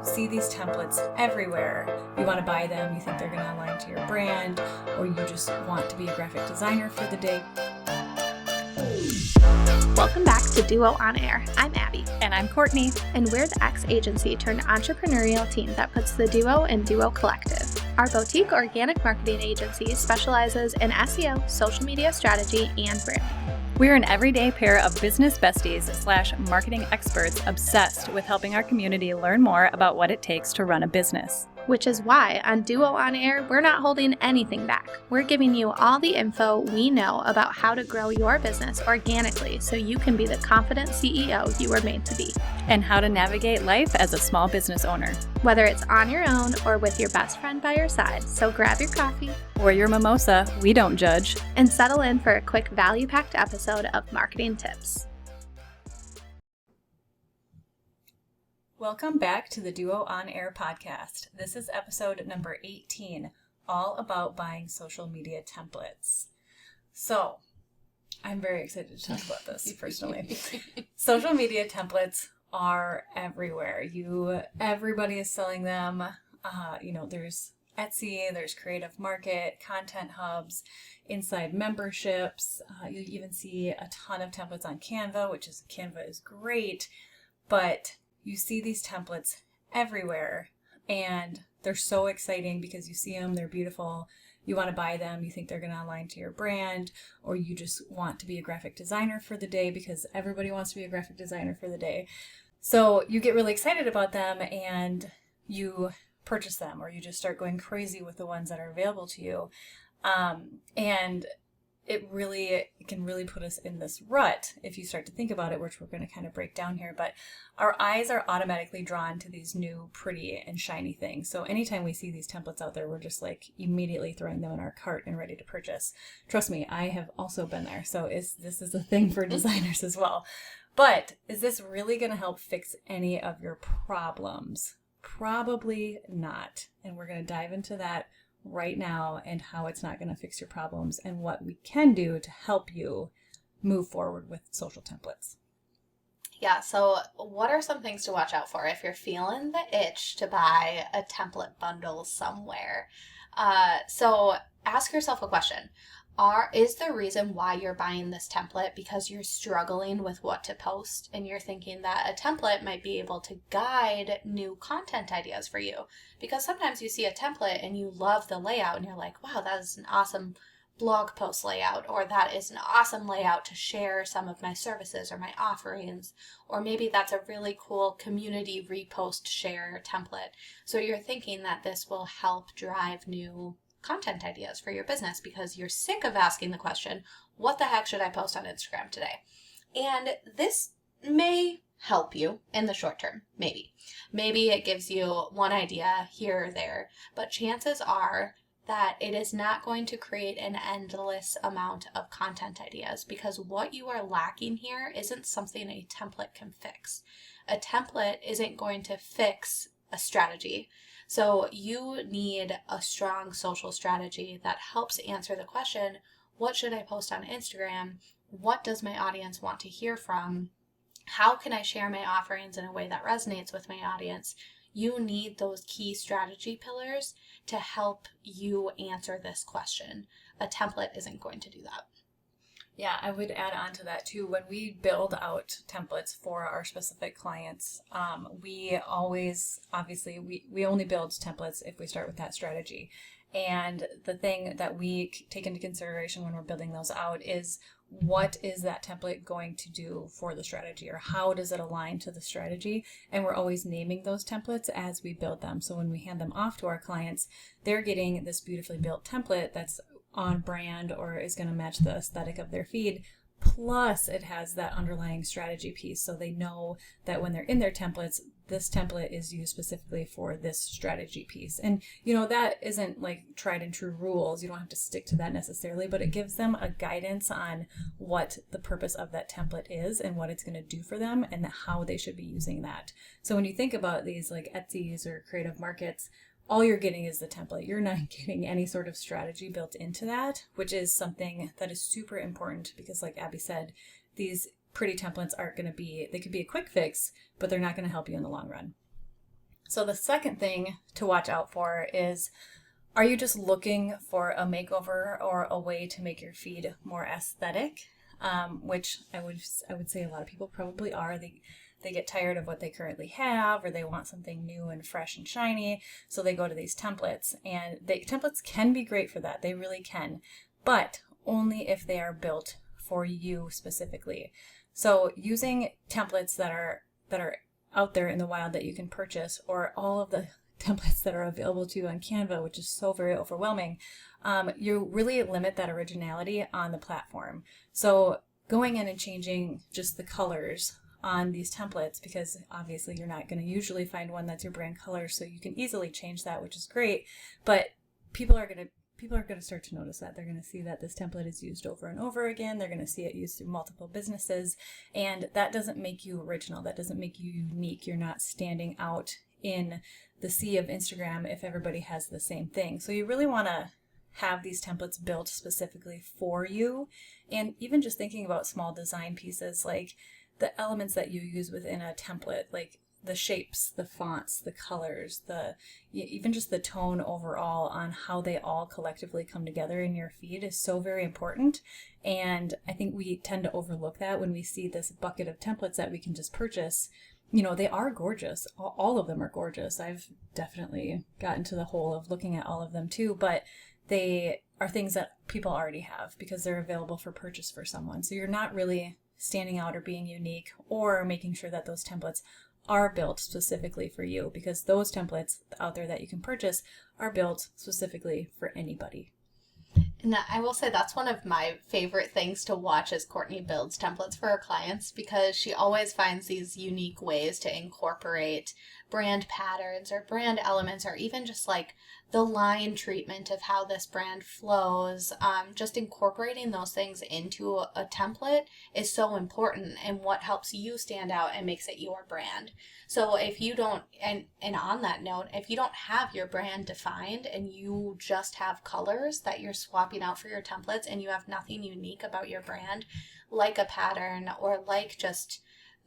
see these templates everywhere. You want to buy them, you think they're going to align to your brand, or you just want to be a graphic designer for the day. Welcome back to Duo On Air. I'm Abby. And I'm Courtney. And we're the X agency turned entrepreneurial team that puts the Duo in Duo Collective. Our boutique organic marketing agency specializes in SEO, social media strategy, and branding. We're an everyday pair of business besties / marketing experts obsessed with helping our community learn more about what it takes to run a business. Which is why on Duo On Air, we're not holding anything back. We're giving you all the info we know about how to grow your business organically so you can be the confident CEO you were made to be. And how to navigate life as a small business owner. Whether it's on your own or with your best friend by your side, so grab your coffee or your mimosa, we don't judge, and settle in for a quick value-packed episode of Marketing Tips. Welcome back to the Duo On Air podcast. This is episode number 18, all about buying social media templates. So, I'm very excited to talk about this personally. Social media templates are everywhere. Everybody is selling them. There's Etsy, there's Creative Market, Content Hubs, Inside Memberships. You even see a ton of templates on Canva, Canva is great, but you see these templates everywhere and they're so exciting because you see them, they're beautiful, you want to buy them, you think they're going to align to your brand, or you just want to be a graphic designer for the day because everybody wants to be a graphic designer for the day. So you get really excited about them and you purchase them, or you just start going crazy with the ones that are available to you. And it can really put us in this rut if you start to think about it, which we're going to kind of break down here. But our eyes are automatically drawn to these new, pretty, and shiny things. So anytime we see these templates out there, we're just like immediately throwing them in our cart and ready to purchase. Trust me, I have also been there. So this is a thing for designers as well. But is this really going to help fix any of your problems? Probably not. And we're going to dive into that right now and how it's not going to fix your problems and what we can do to help you move forward with social templates. Yeah, so what are some things to watch out for if you're feeling the itch to buy a template bundle somewhere? So ask yourself a question. Is the reason why you're buying this template because you're struggling with what to post and you're thinking that a template might be able to guide new content ideas for you? Because sometimes you see a template and you love the layout and you're like, wow, that is an awesome blog post layout, or that is an awesome layout to share some of my services or my offerings, or maybe that's a really cool community repost share template. So you're thinking that this will help drive new content ideas for your business because you're sick of asking the question, what the heck should I post on Instagram today? And this may help you in the short term, maybe. Maybe it gives you one idea here or there, but chances are that it is not going to create an endless amount of content ideas because what you are lacking here isn't something a template can fix. A template isn't going to fix a strategy. So you need a strong social strategy that helps answer the question, what should I post on Instagram? What does my audience want to hear from? How can I share my offerings in a way that resonates with my audience? You need those key strategy pillars to help you answer this question. A template isn't going to do that. Yeah, I would add on to that too. When we build out templates for our specific clients, we always, obviously, we only build templates if we start with that strategy. And the thing that we take into consideration when we're building those out is what is that template going to do for the strategy, or how does it align to the strategy? And we're always naming those templates as we build them. So when we hand them off to our clients, they're getting this beautifully built template that's on brand or is going to match the aesthetic of their feed. Plus it has that underlying strategy piece. So they know that when they're in their templates, this template is used specifically for this strategy piece. And, that isn't like tried and true rules. You don't have to stick to that necessarily, but it gives them a guidance on what the purpose of that template is and what it's going to do for them and how they should be using that. So when you think about these like Etsy's or Creative Markets, all you're getting is the template. You're not getting any sort of strategy built into that, which is something that is super important because like Abby said, these pretty templates aren't going to be, they could be a quick fix, but they're not going to help you in the long run. So the second thing to watch out for is, are you just looking for a makeover or a way to make your feed more aesthetic? Which I would say a lot of people probably are. They get tired of what they currently have, or they want something new and fresh and shiny, so they go to these templates. And templates can be great for that. They really can, but only if they are built for you specifically. So using templates that are out there in the wild that you can purchase, or all of the templates that are available to you on Canva, which is so very overwhelming, you really limit that originality on the platform. So going in and changing just the colors on these templates, because obviously you're not going to usually find one that's your brand color, so you can easily change that, which is great. But people are going to start to notice that. They're going to see that this template is used over and over again. They're going to see it used through multiple businesses, and that doesn't make you original. That doesn't make you unique. You're not standing out in the sea of Instagram if everybody has the same thing. So you really want to have these templates built specifically for you. And even just thinking about small design pieces, like the elements that you use within a template, like the shapes, the fonts, the colors, even just the tone overall on how they all collectively come together in your feed is so very important. And I think we tend to overlook that when we see this bucket of templates that we can just purchase. They are gorgeous. All of them are gorgeous. I've definitely gotten to the hole of looking at all of them too, but they are things that people already have because they're available for purchase for someone. So you're not really standing out or being unique or making sure that those templates are built specifically for you, because those templates out there that you can purchase are built specifically for anybody. And I will say that's one of my favorite things to watch as Courtney builds templates for her clients, because she always finds these unique ways to incorporate brand patterns or brand elements, or even just like the line treatment of how this brand flows. Just incorporating those things into a template is so important, and what helps you stand out and makes it your brand. So if you don't, and on that note, if you don't have your brand defined and you just have colors that you're swapping out for your templates and you have nothing unique about your brand, like a pattern or like just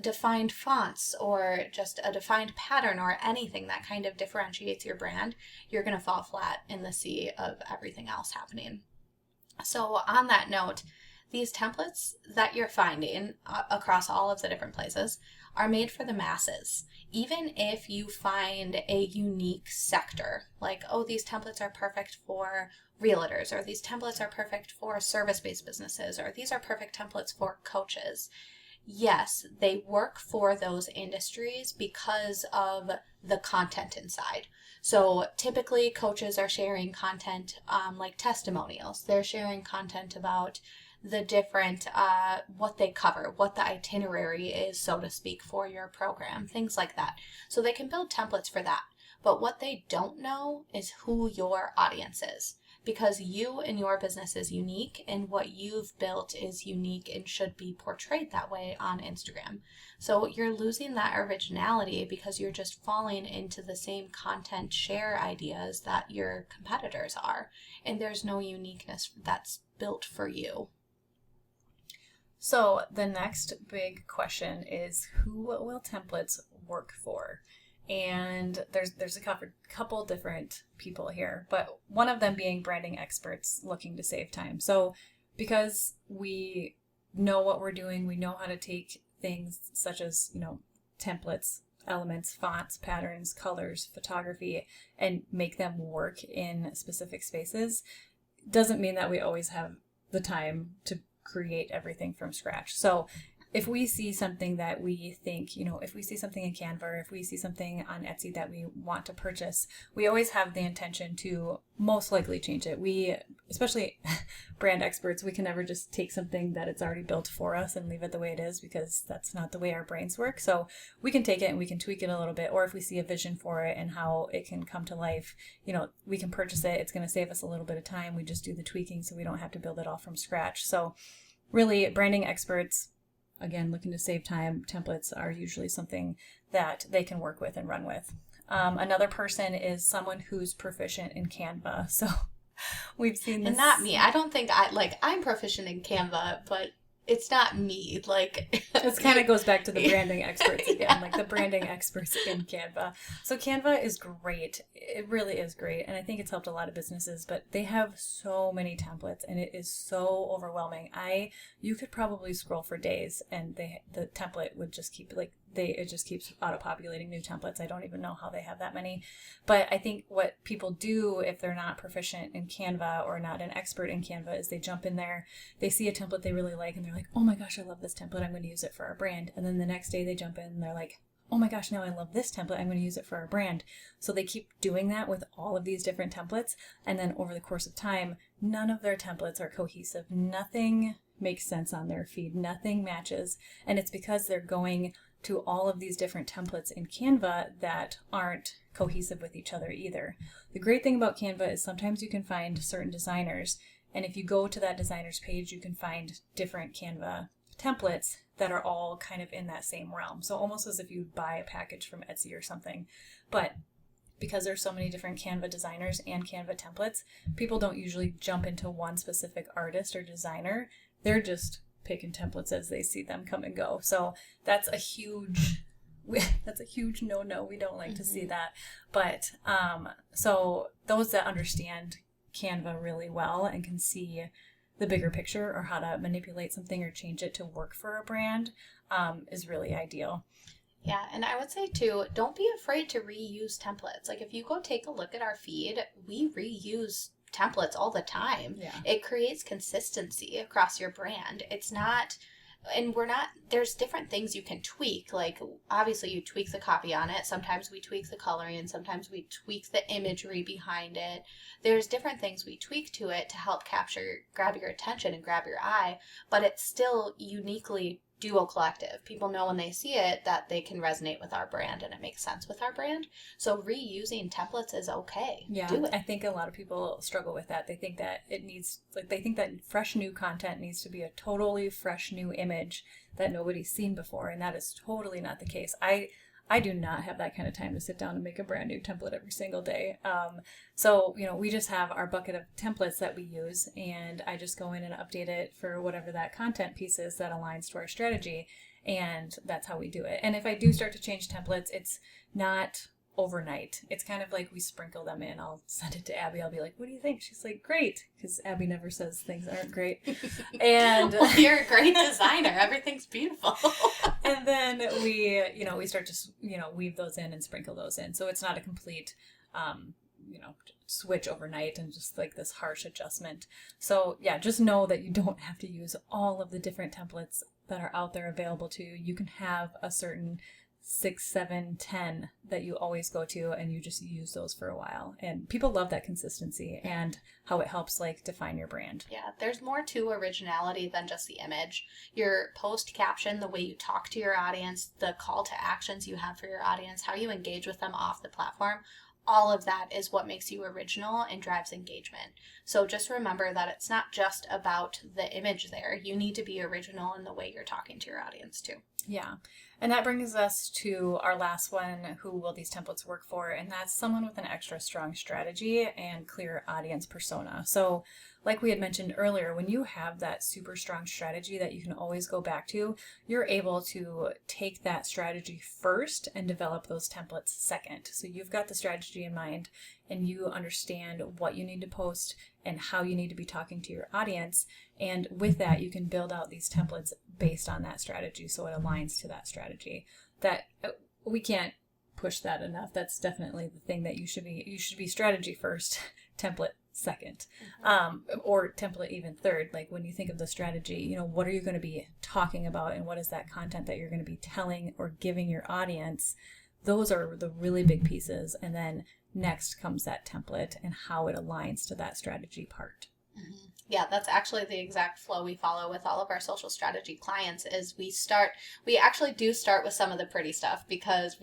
defined fonts or just a defined pattern or anything that kind of differentiates your brand, you're going to fall flat in the sea of everything else happening. So on that note, these templates that you're finding across all of the different places are made for the masses. Even if you find a unique sector, like, oh, these templates are perfect for realtors, or these templates are perfect for service-based businesses, or these are perfect templates for coaches. Yes, they work for those industries because of the content inside. So typically coaches are sharing content like testimonials. They're sharing content about the different, what they cover, what the itinerary is, so to speak, for your program, things like that. So they can build templates for that. But what they don't know is who your audience is, because you and your business is unique, and what you've built is unique and should be portrayed that way on Instagram. So you're losing that originality because you're just falling into the same content share ideas that your competitors are, and there's no uniqueness that's built for you. So the next big question is, who will templates work for? And there's a couple different people here, but one of them being branding experts looking to save time. So because we know what we're doing, we know how to take things such as, templates, elements, fonts, patterns, colors, photography, and make them work in specific spaces, doesn't mean that we always have the time to create everything from scratch. So if we see something that we think, if we see something in Canva, or if we see something on Etsy that we want to purchase, we always have the intention to most likely change it. We, especially brand experts, we can never just take something that it's already built for us and leave it the way it is, because that's not the way our brains work. So we can take it and we can tweak it a little bit, or if we see a vision for it and how it can come to life, we can purchase it. It's going to save us a little bit of time. We just do the tweaking so we don't have to build it all from scratch. So really, branding experts, again, looking to save time, templates are usually something that they can work with and run with. Another person is someone who's proficient in Canva. So we've seen this. And not me. I don't think I'm proficient in Canva, but it's not me. Like, this kind of goes back to the branding experts again, like the branding experts in Canva. So Canva is great. It really is great. And I think it's helped a lot of businesses, but they have so many templates and it is so overwhelming. You could probably scroll for days and the template would just keep it just keeps auto-populating new templates. I don't even know how they have that many. But I think what people do if they're not proficient in Canva or not an expert in Canva is they jump in there, they see a template they really like, and they're like, oh my gosh, I love this template. I'm going to use it for our brand. And then the next day they jump in and they're like, oh my gosh, now I love this template. I'm going to use it for our brand. So they keep doing that with all of these different templates. And then over the course of time, none of their templates are cohesive. Nothing makes sense on their feed. Nothing matches. And it's because they're going to all of these different templates in Canva that aren't cohesive with each other either. The great thing about Canva is sometimes you can find certain designers, and if you go to that designer's page, you can find different Canva templates that are all kind of in that same realm. So almost as if you buy a package from Etsy or something. But because there's so many different Canva designers and Canva templates, people don't usually jump into one specific artist or designer. They're just picking templates as they see them come and go. So that's a huge no-no. We don't like to see that. But so those that understand Canva really well and can see the bigger picture or how to manipulate something or change it to work for a brand is really ideal. Yeah, and I would say too, don't be afraid to reuse templates. Like if you go take a look at our feed, we reuse templates all the time. Yeah. It creates consistency across your brand. It's not, and we're not, there's different things you can tweak. Like obviously you tweak the copy on it. Sometimes we tweak the coloring. Sometimes we tweak the imagery behind it. There's different things we tweak to it to help grab your attention and grab your eye, but it's still uniquely Duo Collective. People know when they see it that they can resonate with our brand and it makes sense with our brand. So reusing templates is okay. Yeah, do it. I think a lot of people struggle with that. They think that they think that fresh new content needs to be a totally fresh new image that nobody's seen before, and that is totally not the case. I do not have that kind of time to sit down and make a brand new template every single day. So, we just have our bucket of templates that we use, and I just go in and update it for whatever that content piece is that aligns to our strategy, and that's how we do it. And if I do start to change templates, it's not overnight. It's kind of like we sprinkle them in. I'll send it to Abby. I'll be like, what do you think? She's like, great, because Abby never says things aren't great. And well, you're a great designer. Everything's beautiful. And then we start to, weave those in and sprinkle those in. So it's not a complete, switch overnight and just like this harsh adjustment. So yeah, just know that you don't have to use all of the different templates that are out there available to you. You can have a certain 6, 7, 10 that you always go to, and you just use those for a while. And people love that consistency and how it helps define your brand. Yeah, there's more to originality than just the image. Your post caption, the way you talk to your audience, the call to actions you have for your audience, how you engage with them off the platform, all of that is what makes you original and drives engagement. So just remember that it's not just about the image there. You need to be original in the way you're talking to your audience too. Yeah. And that brings us to our last one, who will these templates work for? And that's someone with an extra strong strategy and clear audience persona. So like we had mentioned earlier, when you have that super strong strategy that you can always go back to, you're able to take that strategy first and develop those templates second. So you've got the strategy in mind and you understand what you need to post and how you need to be talking to your audience. And with that, you can build out these templates based on that strategy so it aligns to that strategy. That we can't push that enough. That's definitely the thing that you should be strategy first, template second, or template even third. Like when you think of the strategy, what are you going to be talking about and what is that content that you're going to be telling or giving your audience? Those are the really big pieces. And then next comes that template and how it aligns to that strategy part. Mm-hmm. Yeah, that's actually the exact flow we follow with all of our social strategy clients. Is we actually do start with some of the pretty stuff because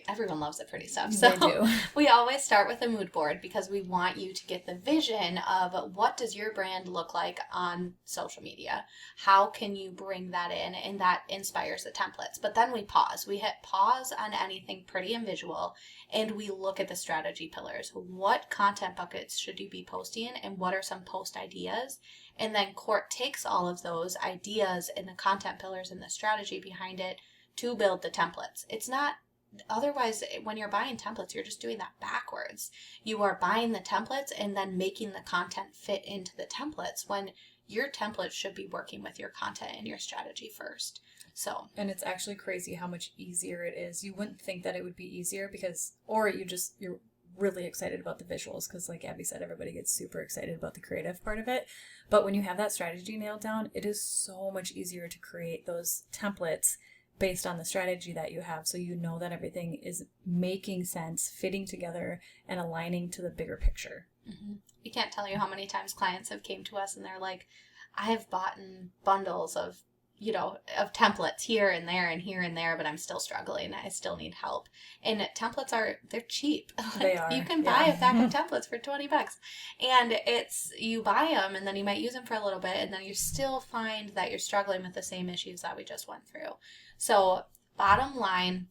everyone loves the pretty stuff. So they do. We always start with a mood board because we want you to get the vision of what does your brand look like on social media? How can you bring that in? And that inspires the templates. But then we pause. We hit pause on anything pretty and visual, and we look at the strategy pillars. What content buckets should you be posting, and what are some post ideas And then Court takes all of those ideas and the content pillars and the strategy behind it to build the templates. It's not, otherwise, when you're buying templates, you're just doing that backwards. You are buying the templates and then making the content fit into the templates, when your templates should be working with your content and your strategy first. And it's actually crazy how much easier it is. You wouldn't think that it would be easier because, or you're really excited about the visuals because, like Abby said, everybody gets super excited about the creative part of it. But when you have that strategy nailed down, it is so much easier to create those templates based on the strategy that you have. So you know that everything is making sense, fitting together, and aligning to the bigger picture. Mm-hmm. We can't tell you how many times clients have came to us and they're like, I have bought bundles of templates here and there and here and there, but I'm still struggling. I still need help. And templates they're cheap. They are. You can buy a pack of templates for $20. And you buy them and then you might use them for a little bit and then you still find that you're struggling with the same issues that we just went through. So bottom line,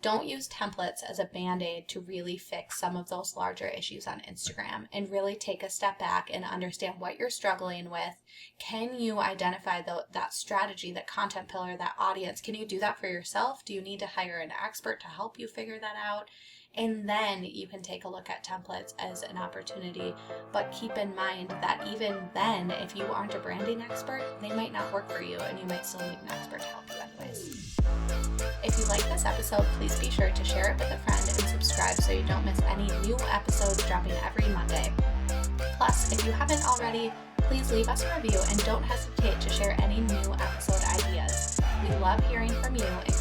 don't use templates as a Band-Aid to really fix some of those larger issues on Instagram, and really take a step back and understand what you're struggling with. Can you identify that strategy, that content pillar, that audience? Can you do that for yourself? Do you need to hire an expert to help you figure that out? And then you can take a look at templates as an opportunity. But keep in mind that even then, if you aren't a branding expert, they might not work for you and you might still need an expert to help you anyways. If you like this episode, please be sure to share it with a friend and subscribe so you don't miss any new episodes dropping every Monday. Plus, if you haven't already, please leave us a review and don't hesitate to share any new episode ideas. We love hearing from you and